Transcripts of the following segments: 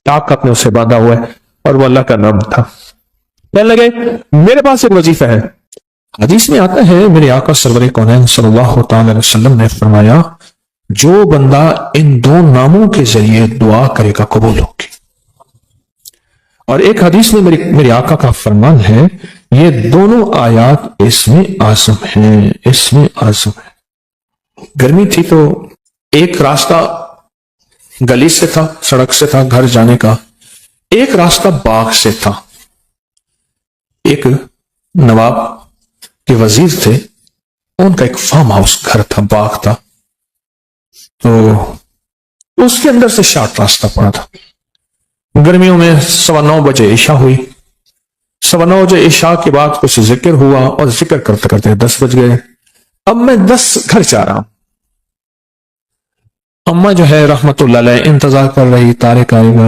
طاقت نے اسے باندھا ہوا ہے اور وہ اللہ کا نام تھا. کہنے لگے میرے پاس ایک وظیفہ ہے. حدیث میں آتا ہے میرے آقا سرور کونین صلی اللہ تعالی علیہ وسلم نے فرمایا جو بندہ ان دو ناموں کے ذریعے دعا کرے گا قبول ہوگی. اور ایک حدیث میں میرے آقا کا فرمان ہے یہ دونوں آیات اسم اعظم ہیں. اسم اعظم ہے. گرمی تھی تو ایک راستہ گلی سے تھا, سڑک سے تھا گھر جانے کا, ایک راستہ باغ سے تھا. ایک نواب کے وزیر تھے, ان کا ایک فارم ہاؤس گھر تھا, باغ تھا, تو اس کے اندر سے شارٹ راستہ پڑا تھا. گرمیوں میں 9:15 بجے عشاء ہوئی. 9:15 بجے عشاء کے بعد کچھ ذکر ہوا اور ذکر کرتے کرتے 10 بج گئے. اب میں 10 گھر جا رہا ہوں. اماں جو ہے رحمت اللہ علیہ انتظار کر رہی طارق آئے گا,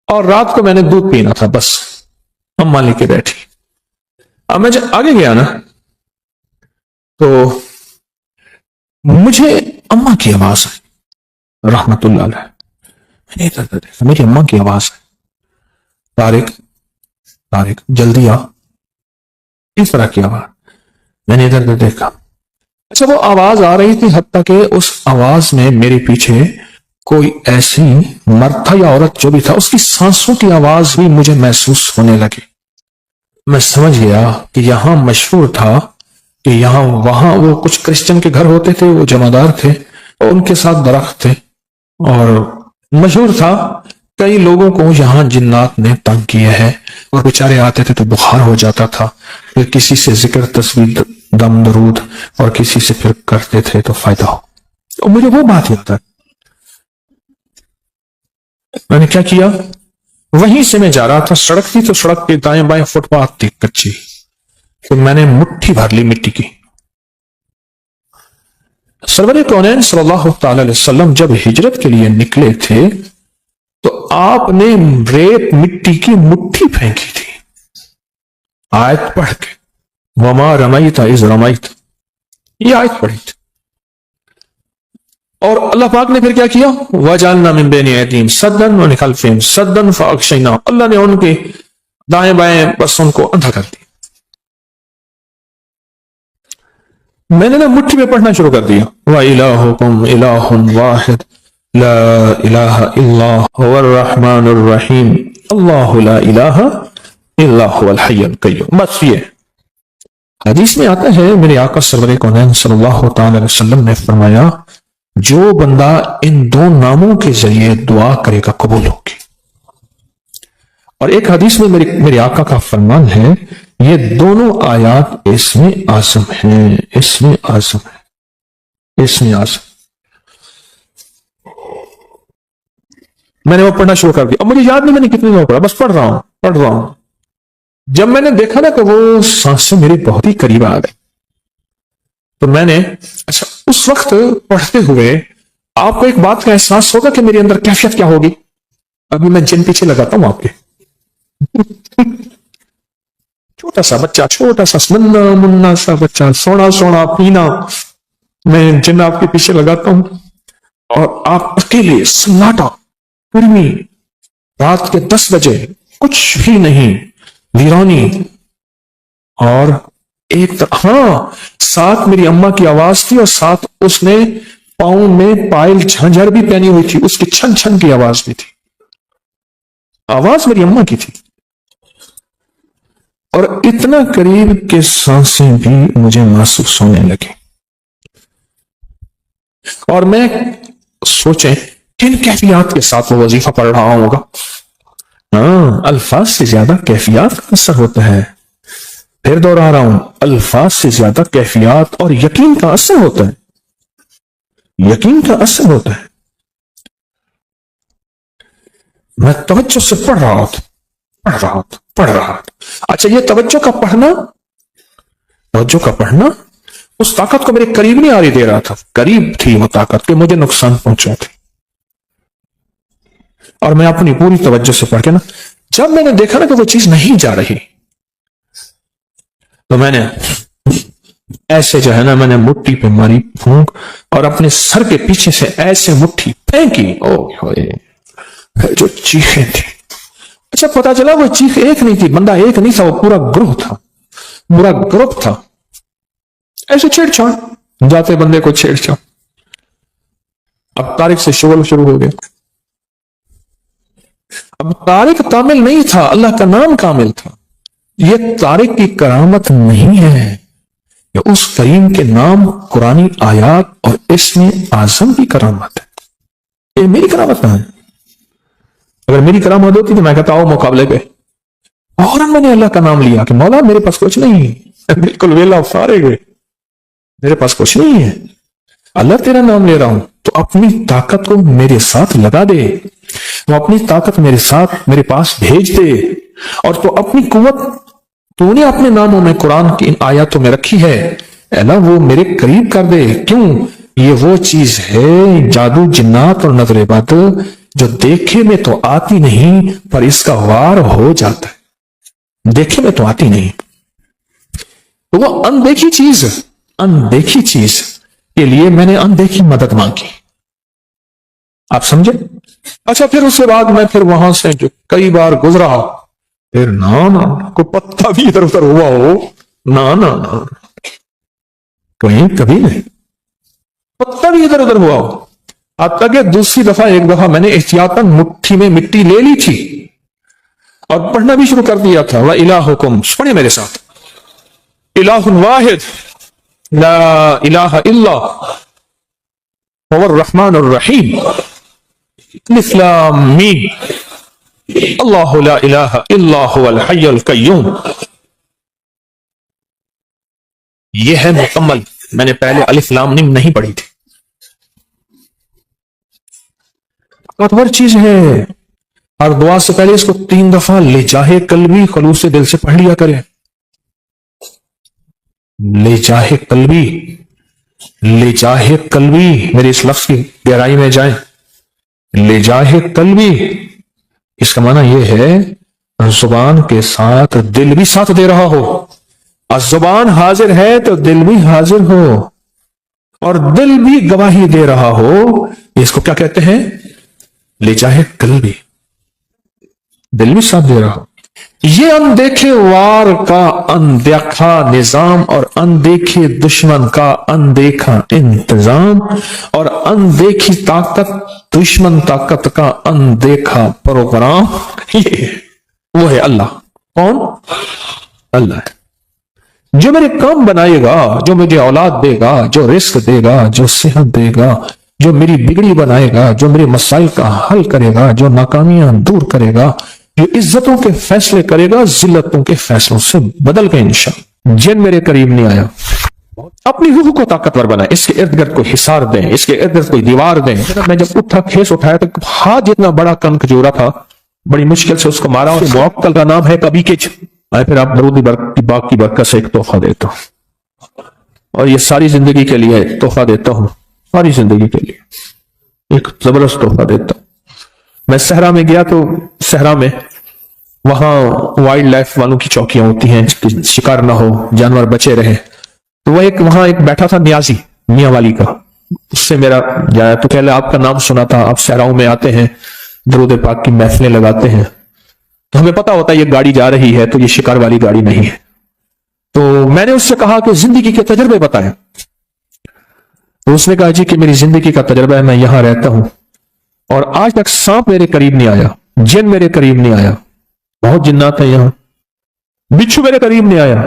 اور رات کو میں نے دودھ پینا تھا, بس اماں لے کے بیٹھی. اب میں جب آگے گیا نا تو مجھے اماں کی آواز آئی رحمت اللہ علیہ. میں نے ادھر دیکھا, میری اماں کی آواز ہے, طارق طارق جلدی آ, اس طرح کی آواز. میں نے ادھر دیکھا, اچھا وہ آواز آ رہی تھی حتیٰ کہ اس آواز میں میرے پیچھے کوئی ایسی مرد تھا یا عورت جو بھی تھا, اس کی سانسوں کی آواز بھی مجھے محسوس ہونے لگی. میں سمجھ گیا کہ یہاں مشہور تھا کہ یہاں وہاں وہ کچھ کرسچن کے گھر ہوتے تھے, وہ جمعدار تھے اور ان کے ساتھ درخت تھے, اور مشہور تھا کئی لوگوں کو یہاں جنات نے تنگ کیا ہے, اور بیچارے آتے تھے تو بخار ہو جاتا تھا. پھر کسی سے ذکر تصویر دم درود اور کسی سے پھر کرتے تھے تو فائدہ ہو. تو مجھے وہ بات یاد ہے. میں نے کیا کیا, وہیں سے میں جا رہا تھا, سڑک تھی تو سڑک کے دائیں بائیں فٹ پاتھ تھی کچی, تو میں نے مٹھی بھر لی مٹی کی. سرور کونین صلی اللہ تعالی علیہ وسلم جب ہجرت کے لیے نکلے تھے تو آپ نے ریت مٹی کی مٹھی پھینکی تھی آیت پڑھ کے, وما رمیت اذ رمیت, یہ آیت پڑھی تھی. اور اللہ پاک نے پھر کیا کیا, وَجَعَلْنَا مِن بَيْنِ أَيْدِيهِمْ سَدًّا وَمِنْ خَلْفِهِمْ سَدًّا فَأَغْشَيْنَاهُمْ, اللہ نے ان کے دائیں بائیں بس ان کو اندھا کر دیا. میں نے نا مٹھی میں پڑھنا شروع کر دیا, وَإِلَٰهُكُمْ إِلَٰهٌ وَاحِدٌ لَا إِلَٰهَ إِلَّا هُوَ الرَّحْمَٰنُ الرَّحِيمُ اللَّهُ لَا إِلَٰهَ إِلَّا هُوَ الْحَيُّ الْقَيُّومُ. بس یہ حدیث میں آتا ہے میرے آقا سرور کونین صلی اللہ تعالی علیہ وسلم نے فرمایا جو بندہ ان دو ناموں کے ذریعے دعا کرے گا قبول ہوگی. اور ایک حدیث میں میرے آقا کا فرمان ہے یہ دونوں آیات اسم اعظم ہیں. اسم اعظم ہے, اسم اعظم. میں نے وہ پڑھنا شروع کر دیا. اب مجھے یاد نہیں میں نے کتنی دفعہ پڑھا, بس پڑھ رہا ہوں. جب میں نے دیکھا نا کہ وہ سانسیں میرے بہت ہی قریب آ گئی تو میں نے, اچھا اس وقت پڑھتے ہوئے آپ کو ایک بات کا احساس ہوگا کہ میرے اندر کیفیت کیا ہوگی. ابھی میں جن پیچھے لگاتا ہوں آپ کے, چھوٹا سا بچہ, چھوٹا سا منا سا بچہ, سونا سونا پینا, میں جن آپ کے پیچھے لگاتا ہوں اور آپ اکیلے سناٹا گرمی رات کے 10 بجے کچھ بھی نہیں, ویرانی, اور ایک ہاں ساتھ میری اماں کی آواز تھی اور ساتھ اس نے پاؤں میں پائل جھنجھر بھی پہنی ہوئی تھی, اس کی چھن چھن کی آواز بھی تھی. آواز میری اماں کی تھی اور اتنا قریب کہ سانسیں بھی مجھے محسوس ہونے لگی. اور میں سوچیں کن کیفیات کے ساتھ وہ وظیفہ پڑھ رہا ہوگا. ہاں, الفاظ سے زیادہ کیفیات کا اثر ہوتا ہے. پھر دوہرا رہا ہوں, الفاظ سے زیادہ کیفیات اور یقین کا اثر ہوتا ہے. یقین کا اثر ہوتا ہے. میں توجہ سے پڑھ رہا تھا. اچھا یہ توجہ کا پڑھنا اس طاقت کو میرے قریب نہیں آنے دے رہا تھا. قریب تھی وہ طاقت کہ مجھے نقصان پہنچا تھی. اور میں اپنی پوری توجہ سے پڑھ کے نا, جب میں نے دیکھا نا کہ وہ چیز نہیں جا رہی تو میں نے ایسے جو ہے نا میں نے مٹھی پہ ماری پھونک اور اپنے سر کے پیچھے سے ایسے مٹھی پھینکی، او ہوئے جو چیخیں تھی. اچھا پتا چلا وہ چیخ ایک نہیں تھی، بندہ ایک نہیں تھا، وہ پورا گروہ تھا، پورا گروپ تھا. ایسے چھیڑ چھاڑ، جاتے بندے کو چھیڑ چھاڑ. اب طارق سے شغل شروع ہو گیا. اب طارق کامل نہیں تھا، اللہ کا نام کامل تھا. یہ طارق کی کرامت نہیں ہے، یہ اس کریم کے نام، قرآنی آیات اور اسم اعظم کی کرامت ہے. یہ میری کرامت نہ ہے. اگر میری کرامت ہوتی تو میں کہتا ہوں مقابلے پہ، اور میں نے اللہ کا نام لیا کہ مولا میرے پاس کچھ نہیں ہے، بالکل ویلا فارغ ہے، میرے پاس کچھ نہیں ہے، اللہ تیرا نام لے رہا ہوں تو اپنی طاقت کو میرے ساتھ لگا دے، تو اپنی طاقت میرے ساتھ میرے پاس بھیج دے، اور تو اپنی قوت تو نے اپنے ناموں میں قرآن کی ان آیاتوں میں رکھی ہے، اللہ وہ میرے قریب کر دے. کیوں؟ یہ وہ چیز ہے جادو جنات اور نظر بد جو دیکھے میں تو آتی نہیں پر اس کا وار ہو جاتا ہے. دیکھے میں تو آتی نہیں، تو وہ اندیکھی چیز کے لیے میں نے اندیکھی مدد مانگی. آپ سمجھے؟ اچھا پھر اس کے بعد میں پھر وہاں سے جو کئی بار گزرا، پھر نا کوئی پتا بھی ادھر ادھر ہوا ہو، نا کہیں کبھی نہیں پتا بھی ادھر ادھر ہوا ہو. اب تک کہ دوسری دفعہ ایک دفعہ میں نے احتیاطاً مٹھی میں مٹی لے لی تھی اور پڑھنا بھی شروع کر دیا تھا. وَإِلَٰهُكُمْ، پڑھیں میرے ساتھ، الہ واحد لا الہ الا هو الرحمن الرحیم، الف لام میم، اللہ لا الہ الا هو الحی القیوم. یہ ہے مکمل. میں نے پہلے الف لام میم نہیں پڑھی تھی. طاقتور چیز ہے. اور دعا سے پہلے اس کو 3 دفعہ لے جاہے قلبی خلوص دل سے پڑھ لیا کرے. لے جاہے قلبی، میرے اس لفظ کی گہرائی میں جائیں. لے جاہے قلبی، اس کا معنی یہ ہے زبان کے ساتھ دل بھی ساتھ دے رہا ہو، اور زبان حاضر ہے تو دل بھی حاضر ہو، اور دل بھی گواہی دے رہا ہو. اس کو کیا کہتے ہیں؟ لے جاہے قلبی، دل بھی ساتھ دے رہا ہو. یہ اندیکھے وار کا اندیکھا نظام، اور اندیکھے دشمن کا اندیکھا انتظام، اور اندیکھی طاقت دشمن طاقت کا اندیکھا پروگرام. یہ وہ ہے اللہ. کون؟ اللہ ہے جو میرے کام بنائے گا، جو مجھے اولاد دے گا، جو رزق دے گا، جو صحت دے گا، جو میری بگڑی بنائے گا، جو میرے مسائل کا حل کرے گا، جو ناکامیاں دور کرے گا، جو عزتوں کے فیصلے کرے گا ذلتوں کے فیصلوں سے بدل کے انشاءاللہ. جن میرے قریب نہیں آیا. اپنی روح کو طاقتور بنائے، اس کے ارد گرد کوئی حصار دیں، اس کے ارد گرد کوئی دیوار دیں. میں جب اٹھا کھیس اٹھایا تو ہاتھ جتنا بڑا کن کھجورا تھا، بڑی مشکل سے اس کو مارا. اور موکل کا نام ہے کبھی کچھ. پھر آپ درودی باغ کی برکت سے ایک تحفہ دیتا ہوں، اور یہ ساری زندگی کے لیے تحفہ دیتا ہوں، ساری زندگی کے لیے ایک زبردست تحفہ دیتا ہوں. میں صحرا میں گیا تو صحرا میں وہاں وائلڈ لائف والوں کی چوکیاں ہوتی ہیں، شکار نہ ہو، جانور بچے رہے. تو وہ وہاں ایک بیٹھا تھا نیازی میاں والی کا. اس سے میرا جایا تو پہلے آپ کا نام سنا تھا، آپ صحراؤں میں آتے ہیں، درود پاک کی محفلیں لگاتے ہیں، تو ہمیں پتا ہوتا ہے یہ گاڑی جا رہی ہے تو یہ شکار والی گاڑی نہیں ہے. تو میں نے اس سے کہا کہ زندگی کے تجربے بتائیں. تو اس نے کہا جی کہ میری زندگی کا تجربہ ہے، میں یہاں رہتا ہوں اور آج تک سانپ میرے قریب نہیں آیا، جن میرے قریب نہیں آیا، بہت جنات ہیں یہاں، بچھو میرے قریب نہیں آیا.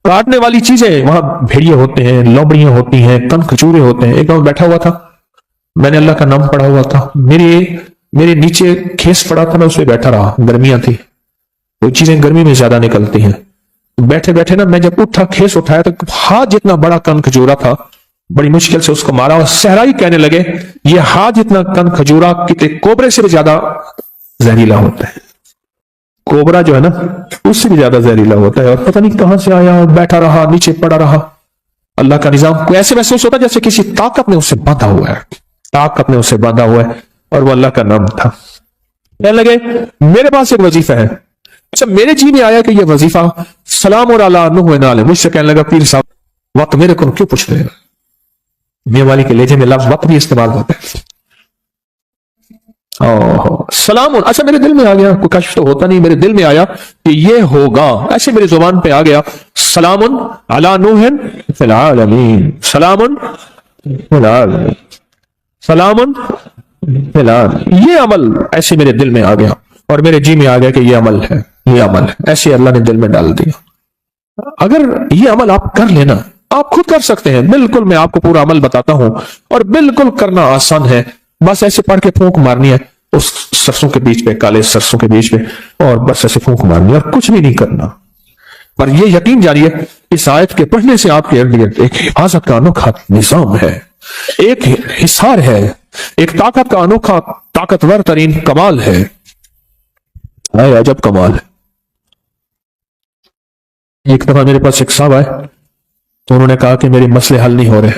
کاٹنے والی چیزیں وہاں بھیڑیے ہوتے ہیں، لوبڑیاں ہوتی ہیں، کن کھجورے ہوتے ہیں. ایک دم بیٹھا ہوا تھا، میں نے اللہ کا نام پڑھا ہوا تھا، میرے نیچے کھیس پڑا تھا، میں اس پہ بیٹھا رہا. گرمیاں تھی، وہ چیزیں گرمی میں زیادہ نکلتی ہیں. بیٹھے بیٹھے نا میں جب اٹھا کھیس اٹھایا تو ہاتھ جتنا بڑا کن کھجورا تھا، بڑی مشکل سے اس کو مارا. اور صحرائی کہنے لگے یہ ہاتھ جتنا کن کھجورا کتے کوبرے سے بھی زیادہ زہریلا ہوتا ہے. کوبرا جو ہے نا اس سے بھی زیادہ زہریلا ہوتا ہے. اور پتہ نہیں کہاں سے آیا اور بیٹھا رہا، نیچے پڑا رہا. اللہ کا نظام کو ایسے محسوس ہوتا جیسے کسی طاقت نے اسے باندھا ہوا ہے، طاقت نے اسے باندھا ہوا ہے. اور وہ اللہ کا نام تھا. کہنے لگے میرے پاس ایک وظیفہ ہے. اچھا میرے جی میں آیا کہ یہ وظیفہ سلام اور علی نوح علیہ، مجھ سے کہنے لگا پیر صاحب وقت میرے کو کیوں پوچھ رہے ہیں؟ میاں والی کے لہجے میں لفظ وقت بھی استعمال ہوتا ہے. سلام. اچھا میرے دل میں آ گیا, کوئی کشف تو ہوتا نہیں, میرے دل میں آیا کہ یہ ہوگا, ایسے میری زبان پہ آ گیا, سلام علی نوح فی العالمین, سلام فی العالمین, سلام فی العالمین. یہ عمل ایسے میرے دل میں آ گیا اور میرے جی میں آ گیا کہ یہ عمل ہے, یہ عمل ہے, ایسے اللہ نے دل میں ڈال دیا. اگر یہ عمل آپ کر لینا, آپ خود کر سکتے ہیں بالکل, میں آپ کو پورا عمل بتاتا ہوں اور بالکل کرنا آسان ہے. بس ایسے پڑھ کے پھونک مارنی ہے اس سرسوں کے بیچ پہ, کالے سرسوں کے بیچ پہ, اور بس ایسے پھونک مارنی ہے اور کچھ بھی نہیں کرنا. پر یہ یقین جانیے اس آیت کے پڑھنے سے آپ کے ارد گرد ایک حفاظت کا انوکھا نظام ہے, ایک حصار ہے, ایک طاقت کا انوکھا طاقتور ترین کمال ہے. عجب کمال ہے. ایک دفعہ میرے پاس ایک صاحب آئے تو انہوں نے کہا کہ میرے مسئلے حل نہیں ہو رہے.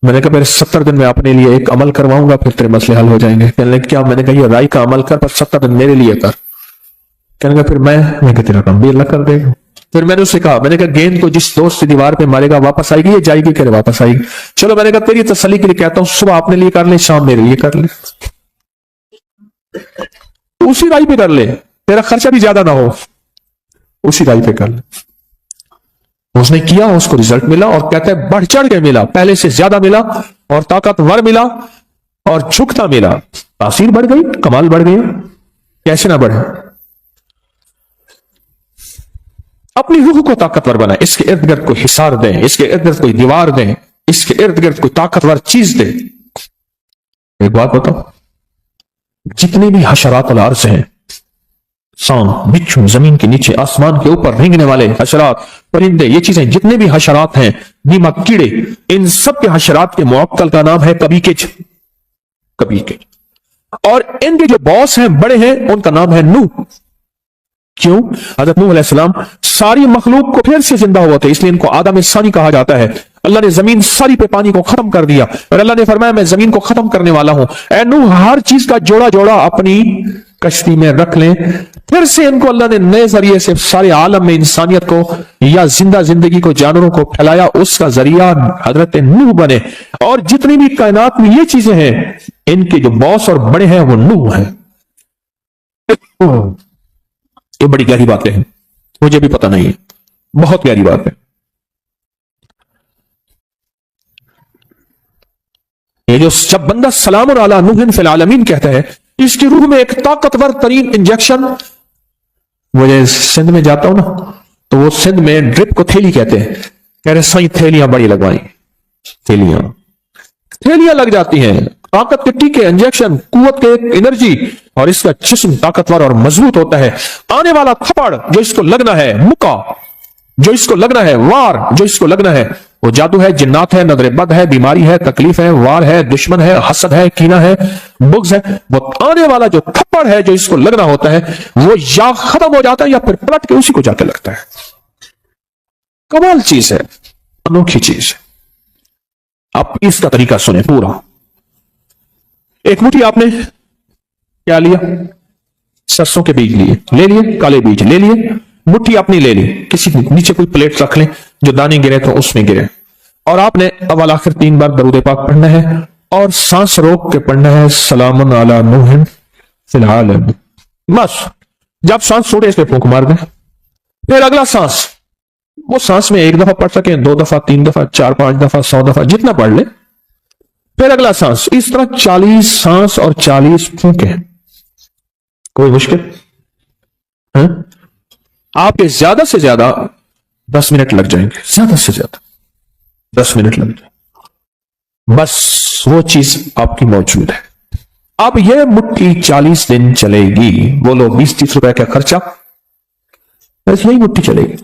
میں نے کہا پھر 70 دن میں اپنے لیے ایک عمل کرواؤں گا, پھر تیرے مسئلے حل ہو جائیں گے. کہنے لگے کیا؟ میں نے کہا یہ رائی کا عمل کر, پر 70 دن میرے لیے کر. کہنے لگا پھر میں کہ تیرا کام بھی اللہ کر دے گا. پھر میں نے اسے کہا, میں نے کہا گیند کو جس دوست سے دیوار پہ مارے گا واپس آئے گی, یہ جائے گی کہ واپس آئے گی؟ چلو میں نے کہا تیری تسلی کے لیے کہتا ہوں, صبح اپنے لیے کر لے, شام میرے لیے کر لے, اسی رائی پہ کر لے, تیرا خرچہ بھی زیادہ نہ ہو, اسی رائی پہ کر لے. اس نے کیا, اس کو رزلٹ ملا, اور کہتا ہے بڑھ چڑھ کے ملا, پہلے سے زیادہ ملا, اور طاقتور ملا, اور جھکتا ملا. تاثیر بڑھ گئی, کمال بڑھ گیا. کیسے نہ بڑھے؟ اپنی روح کو طاقتور بنائیں, اس کے ارد گرد کوئی حصار دیں, اس کے ارد گرد کوئی دیوار دیں, اس کے ارد گرد کوئی طاقتور چیز دیں. ایک بات بتاؤ, جتنے بھی حشرات الارض ہیں, سانپ, بچھو, زمین کے نیچے, آسمان کے اوپر رینگنے والے حشرات, پرندے, یہ چیزیں جتنے بھی حشرات ہیں, دیمک, کیڑے, ان سب کے حشرات کے معقل کا نام ہے کبیکج. کبیکج. اور ان کے جو باس ہیں, بڑے ہیں, ان کا نام ہے نوح. کیوں؟ حضرت نوح علیہ السلام ساری مخلوق کو پھر سے زندہ ہوا تھے, اس لیے ان کو آدم ثانی کہا جاتا ہے. اللہ نے زمین ساری پہ پانی کو ختم کر دیا, اور اللہ نے فرمایا میں زمین کو ختم کرنے والا ہوں. اے نوح, ہر چیز کا جوڑا جوڑا اپنی کشتی میں رکھ لیں. پھر سے ان کو اللہ نے نئے ذریعے سے سارے عالم میں انسانیت کو یا زندہ زندگی کو, جانوروں کو پھیلایا, اس کا ذریعہ حضرت نوح بنے. اور جتنی بھی کائنات میں یہ چیزیں ہیں, ان کے جو باس اور بڑے ہیں وہ نوح ہیں. یہ بڑی گہری باتیں ہیں, مجھے بھی پتہ نہیں ہے, بہت گہری بات ہے. یہ جو جب بندہ سلام علی نوح فی العالمین کہتا ہے, اس کی روح میں ایک طاقتور ترین انجیکشن. مجھے سندھ میں جاتا ہوں نا, تو وہ سندھ میں ڈرپ کو تھیلی کہتے ہیں. کہہ رہے سائیں تھیلیاں بڑی لگوائیں, تھیلیاں لگ جاتی ہیں, طاقت کے ٹیکے, انجیکشن, قوت کے انرجی, اور اس کا جسم طاقتور اور مضبوط ہوتا ہے. آنے والا تھپڑ جو اس کو لگنا ہے, مکہ جو اس کو لگنا ہے, وار جو اس کو لگنا ہے, وہ جادو ہے, جنات ہے, نظر بد ہے, بیماری ہے, تکلیف ہے, وار ہے, دشمن ہے, حسد ہے, کینہ ہے, بغض ہے. وہ آنے والا جو تھپڑ ہے جو اس کو لگنا ہوتا ہے, وہ یا ختم ہو جاتا ہے یا پھر پلٹ کے اسی کو جا کے لگتا ہے. کمال چیز ہے, انوکھی چیز ہے. آپ اس کا طریقہ سنیں پورا. ایک مٹھی آپ نے کیا لیا؟ سرسوں کے بیج لیے, لے لیے, کالے بیج لے لیے, مٹھی اپنی لے لی, کسی نیچے کوئی پلیٹ رکھ لیں, جو دانے گرے تو اس میں گرے, اور آپ نے اول آخر 3 بار درود پاک پڑھنا ہے, اور سانس روک کے پڑھنا ہے سلام علی نوح فی العالمین. بس جب سانس چھوڑے اس پہ پھونک مار دیں. پھر اگلا سانس, وہ سانس میں 1 دفعہ پڑھ سکیں, 2 دفعہ, 3 دفعہ, 4 5 دفعہ, 100 دفعہ, جتنا پڑھ لیں. پھر اگلا سانس, اس طرح 40 سانس اور 40 پھونکیں. کوئی مشکل؟ آپ کے زیادہ سے زیادہ 10 منٹ لگ جائیں گے, زیادہ سے زیادہ 10 منٹ لگ جائیں. بس وہ چیز آپ کی موجود ہے. اب یہ مٹھی 40 دن چلے گی. بولو 20-30 روپے کا خرچہ, بس یہی مٹھی چلے گی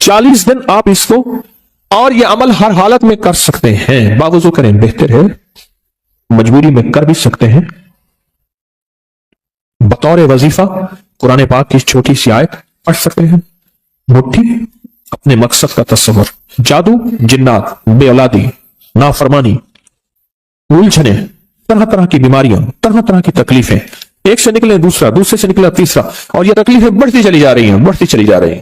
40 دن. آپ اس کو, اور یہ عمل ہر حالت میں کر سکتے ہیں. باوضو کریں بہتر ہے, مجبوری میں کر بھی سکتے ہیں. بطور وظیفہ قرآن پاک کی چھوٹی سی آیت پڑھ سکتے ہیں. مٹھی, اپنے مقصد کا تصور, جادو, جنات, بے اولادی, نافرمانی, الجھنیں, طرح طرح کی بیماریاں, طرح طرح کی تکلیفیں, ایک سے نکلے دوسرا, دوسرے سے نکلا تیسرا, اور یہ تکلیفیں بڑھتی چلی جا رہی ہیں, بڑھتی چلی جا رہی ہیں.